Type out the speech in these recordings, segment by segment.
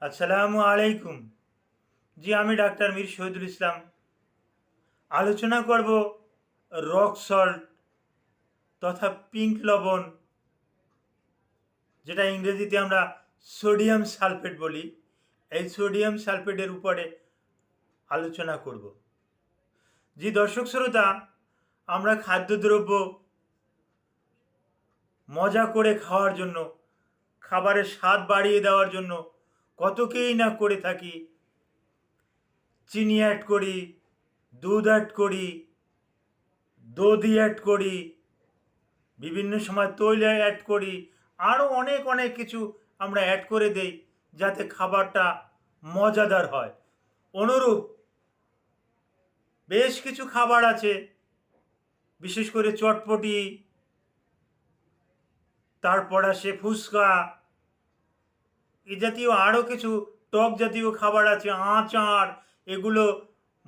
আসসালামু আলাইকুম। জি, আমি ডাক্তার মীর শহীদুল ইসলাম। আলোচনা করব রক সল্ট তথা পিঙ্ক লবণ, যেটা ইংরেজিতে আমরা সোডিয়াম সালফেট বলি। এই সোডিয়াম সালফেটের উপরে আলোচনা করব। জি দর্শক শ্রোতা, আমরা খাদ্যদ্রব্য মজা করে খাওয়ার জন্য, খাবারের স্বাদ বাড়িয়ে দেওয়ার জন্য কতকেই না করে থাকি। চিনি অ্যাড করি, দুধ অ্যাড করি, দধি অ্যাড করি, বিভিন্ন সময় তৈল অ্যাড করি, আরও অনেক অনেক কিছু আমরা অ্যাড করে দেই যাতে খাবারটা মজাদার হয়। অনুরূপ বেশ কিছু খাবার আছে, বিশেষ করে চটপটি, তারপর আসে ফুচকা, এ জাতীয় আরও কিছু টক জাতীয় খাবার আছে, আচার। এগুলো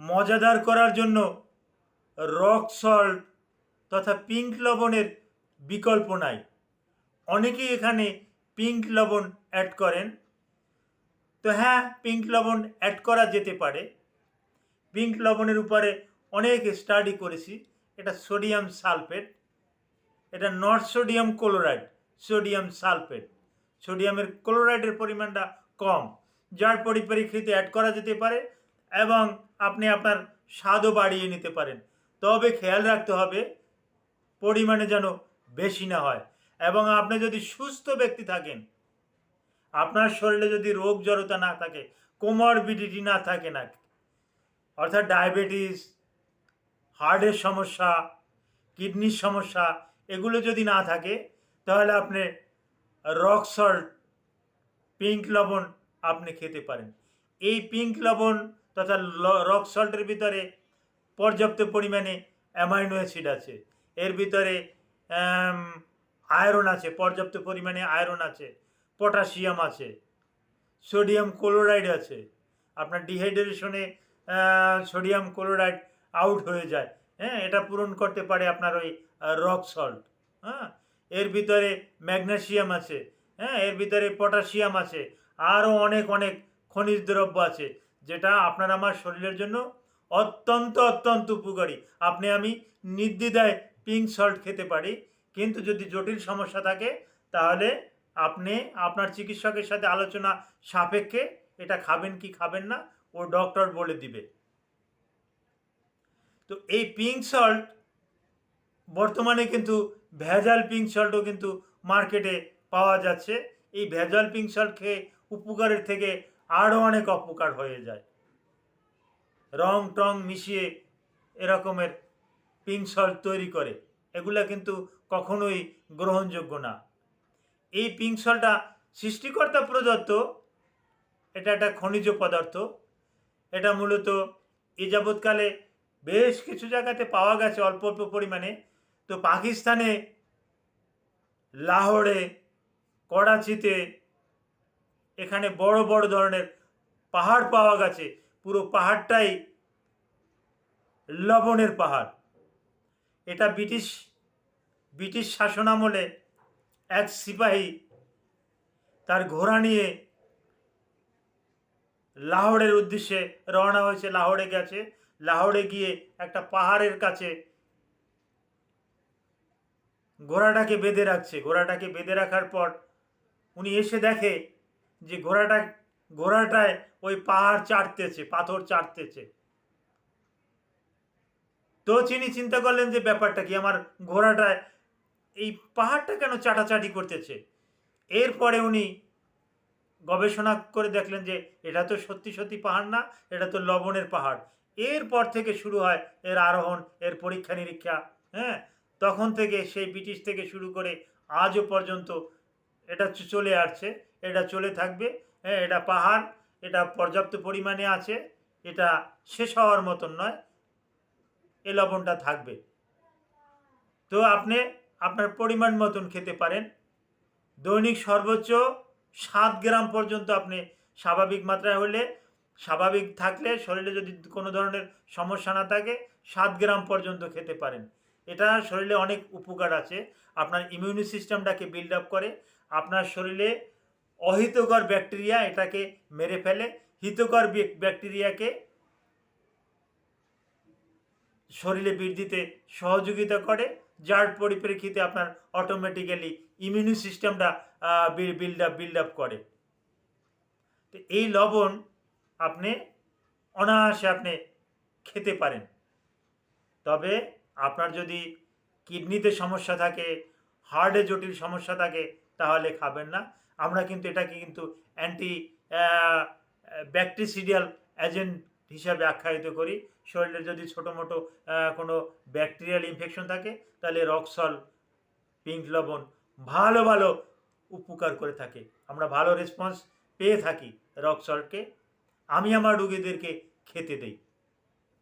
মজাদার করার জন্য রক সল্ট তথা পিঙ্ক লবণের বিকল্প নাই। অনেকেই এখানে পিঙ্ক লবণ অ্যাড করেন। তো হ্যাঁ, পিঙ্ক লবণ অ্যাড করা যেতে পারে। পিঙ্ক লবণের উপরে অনেক স্টাডি করেছি। এটা সোডিয়াম সালফেট, এটা not sodium chloride, sodium sulphate. সোডিয়ামের ক্লোরাইডের পরিমাণটা কম, যার পরিপ্রেক্ষিতে অ্যাড করা যেতে পারে এবং আপনি আপনার স্বাদও বাড়িয়ে নিতে পারেন। তবে খেয়াল রাখতে হবে পরিমাণে যেন বেশি না হয়। এবং আপনি যদি সুস্থ ব্যক্তি থাকেন, আপনার শরীরে যদি রোগ জড়তা না থাকে, কোমরবিডিটি না থাকে না, অর্থাৎ ডায়াবেটিস, হার্টের সমস্যা, কিডনির সমস্যা, এগুলো যদি না থাকে, তাহলে আপনি রক সল্ট, পিঙ্ক লবণ আপনি খেতে পারেন। এই পিঙ্ক লবণ তথা রক সল্টের ভিতরে পর্যাপ্ত পরিমাণে অ্যামাইনো অ্যাসিড আছে, এর ভিতরে আয়রন আছে, পর্যাপ্ত পরিমাণে আয়রন আছে, পটাশিয়াম আছে, সোডিয়াম ক্লোরাইড আছে। আপনার ডিহাইড্রেশনে সোডিয়াম ক্লোরাইড আউট হয়ে যায়, হ্যাঁ, এটা পূরণ করতে পারে আপনার ওই রক সল্ট। হ্যাঁ, এর ভিতরে ম্যাগনেসিয়াম আছে, হ্যাঁ, এর ভিতরে পটাশিয়াম আছে, আরও অনেক অনেক খনিজ দ্রব্য আছে, যেটা আপনার আমার শরীরের জন্য অত্যন্ত অত্যন্ত উপকারী। আপনি আমি নির্দ্বিধায় পিঙ্ক সল্ট খেতে পারি, কিন্তু যদি জটিল সমস্যা থাকে তাহলে আপনি আপনার চিকিৎসকের সাথে আলোচনা সাপেক্ষে এটা খাবেন কি খাবেন না ও ডক্টর বলে দিবে। তো এই পিঙ্ক সল্ট বর্তমানে কিন্তু ভেজাল পিঙ্ক সল্টও কিন্তু মার্কেটে পাওয়া যাচ্ছে। এই ভেজাল পিঙ্ক সল্ট খেয়ে উপকারের থেকে আরও অনেক অপকার হয়ে যায়। রং টং মিশিয়ে এরকমের পিঙ্ক সল্ট তৈরি করে, এগুলা কিন্তু কখনোই গ্রহণযোগ্য না। এই পিঙ্ক সল্টটা সৃষ্টিকর্তা প্রদত্ত, এটা একটা খনিজ পদার্থ। এটা মূলত এ যাবৎকালে বেশ কিছু জায়গাতে পাওয়া গেছে অল্প অল্প পরিমাণে। তো পাকিস্তানে, লাহোরে, করাচিতে, এখানে বড় বড় ধরনের পাহাড় পাওয়া গেছে। পুরো পাহাড়টাই লবণের পাহাড়। এটা ব্রিটিশ শাসনামলে এক সিপাহী তার ঘোড়া নিয়ে লাহোরের উদ্দেশ্যে রওনা হয়েছে, লাহোরে গেছে। লাহোরে গিয়ে একটা পাহাড়ের কাছে ঘোড়াটাকে বেঁধে রাখছে। ঘোড়াটাকে বেঁধে রাখার পর উনি এসে দেখে যে ঘোড়াটায় ওই পাহাড় চাটতেছে, পাথর চাটতেছে। তো তিনি চিন্তা করলেন যে ব্যাপারটা কি, আমার ঘোড়াটায় এই পাহাড়টা কেন চাটাচাটি করতেছে। এরপরে উনি গবেষণা করে দেখলেন যে এটা তো সত্যি সত্যি পাহাড় না, এটা তো লবণের পাহাড়। এরপর থেকে শুরু হয় এর আরোহণ, এর পরীক্ষা নিরীক্ষা। হ্যাঁ, তখন থেকে সেই ব্রিটিশ থেকে শুরু করে আজও পর্যন্ত এটা চলে আসছে, এটা চলে থাকবে। হ্যাঁ, এটা পাহাড়, এটা পর্যাপ্ত পরিমাণে আছে, এটা শেষ হওয়ার মতন নয়, এ লবণটা থাকবে। তো আপনি আপনার পরিমাণ মতন খেতে পারেন। দৈনিক সর্বোচ্চ 7 গ্রাম পর্যন্ত আপনি স্বাভাবিক মাত্রায় হলে, স্বাভাবিক থাকলে, শরীরে যদি কোনো ধরনের সমস্যা না থাকে, 7 গ্রাম পর্যন্ত খেতে পারেন। এটা শরীরে অনেক উপকার আছে। আপনার ইমিউনি সিস্টেমটাকে বিল্ড আপ করে, আপনার শরীরে অহিতকর ব্যাকটেরিয়া এটাকে মেরে ফেলে, হিতকর ব্যাকটেরিয়াকে শরীরে বৃদ্ধিতে সহযোগিতা করে, যার পরিপ্রেক্ষিতে আপনার অটোমেটিক্যালি ইমিউনি সিস্টেমটা বিল্ড আপ করে। তো এই লবণ আপনি অনায়াসে আপনি খেতে পারেন। তবে আপনার যদি কিডনিতে সমস্যা থাকে, হার্টে জটিল সমস্যা থাকে, তাহলে খাবেন না। আমরা কিন্তু এটাকে কিন্তু অ্যান্টি ব্যাকটেরিয়াল এজেন্ট হিসাবে আখ্যায়িত করি। শরীরে যদি ছোটো মোটো কোনো ব্যাকটেরিয়াল ইনফেকশন থাকে, তাহলে রক্সল পিঙ্ক লবণ ভালো ভালো উপকার করে থাকে। আমরা ভালো রেসপন্স পেয়ে থাকি রক্সলকে। আমি আমার রুগীদেরকে খেতে দেই,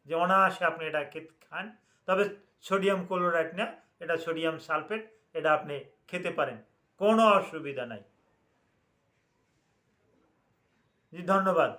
যে অনায়াসে আপনি এটা খান। তবে সোডিয়াম ক্লোরাইড না, এটা সোডিয়াম সালফেট, এটা আপনি খেতে পারেন, কোনো অসুবিধা নাই। জি, ধন্যবাদ।